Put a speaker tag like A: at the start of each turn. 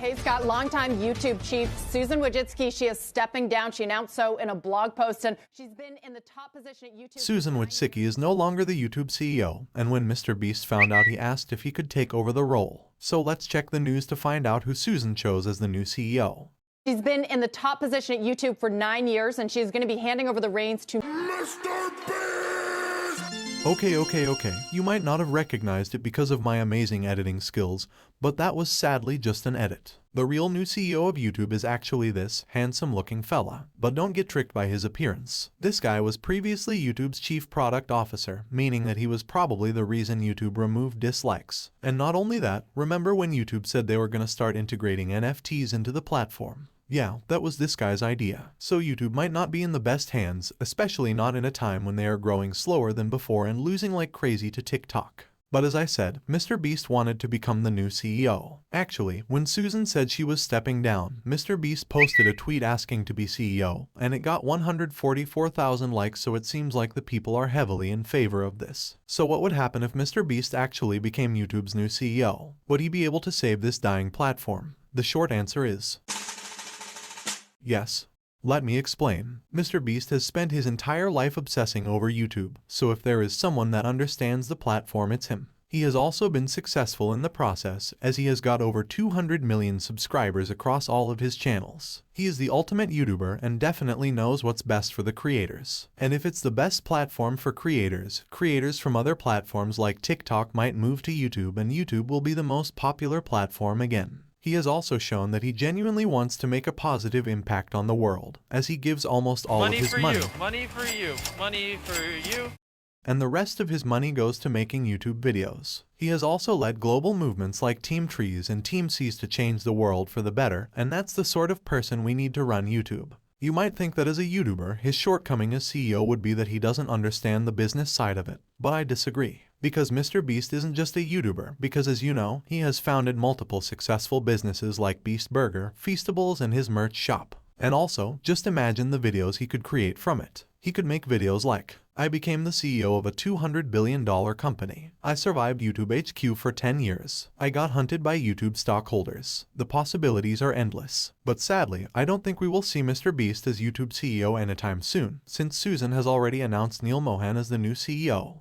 A: Hey, Scott, longtime YouTube chief Susan Wojcicki, she is stepping down. She announced so in a blog post, and she's been in the top position at YouTube.
B: Susan Wojcicki is no longer the YouTube CEO, and when MrBeast found out, he asked if he could take over the role. So let's check the news to find out who Susan chose as the new CEO.
A: She's been in the top position at YouTube for 9 years, and she's going to be handing over the reins to
B: MrBeast! Okay. You might not have recognized it because of my amazing editing skills, but that was sadly just an edit. The real new CEO of YouTube is actually this handsome-looking fella. But don't get tricked by his appearance. This guy was previously YouTube's chief product officer, meaning that he was probably the reason YouTube removed dislikes. And not only that, remember when YouTube said they were going to start integrating NFTs into the platform? Yeah, that was this guy's idea. So YouTube might not be in the best hands, especially not in a time when they are growing slower than before and losing like crazy to TikTok. But as I said, MrBeast wanted to become the new CEO. Actually, when Susan said she was stepping down, MrBeast posted a tweet asking to be CEO, and it got 144,000 likes, so it seems like the people are heavily in favor of this. So what would happen if MrBeast actually became YouTube's new CEO? Would he be able to save this dying platform? The short answer is yes. Let me explain. MrBeast has spent his entire life obsessing over YouTube, so if there is someone that understands the platform, it's him. He has also been successful in the process, as he has got over 200 million subscribers across all of his channels. He is the ultimate YouTuber and definitely knows what's best for the creators. And if it's the best platform for creators, creators from other platforms like TikTok might move to YouTube, and YouTube will be the most popular platform again. He has also shown that he genuinely wants to make a positive impact on the world, as he gives almost all of his money.
C: Money for you, money for you.
B: And the rest of his money goes to making YouTube videos. He has also led global movements like Team Trees and Team Seas to change the world for the better, and that's the sort of person we need to run YouTube. You might think that as a YouTuber, his shortcoming as CEO would be that he doesn't understand the business side of it, but I disagree. Because MrBeast isn't just a YouTuber, because as you know, he has founded multiple successful businesses like Beast Burger, Feastables, and his merch shop. And also, just imagine the videos he could create from it. He could make videos like, I became the CEO of a $200 billion company. I survived YouTube HQ for 10 years. I got hunted by YouTube stockholders. The possibilities are endless. But sadly, I don't think we will see MrBeast as YouTube CEO anytime soon, since Susan has already announced Neil Mohan as the new CEO.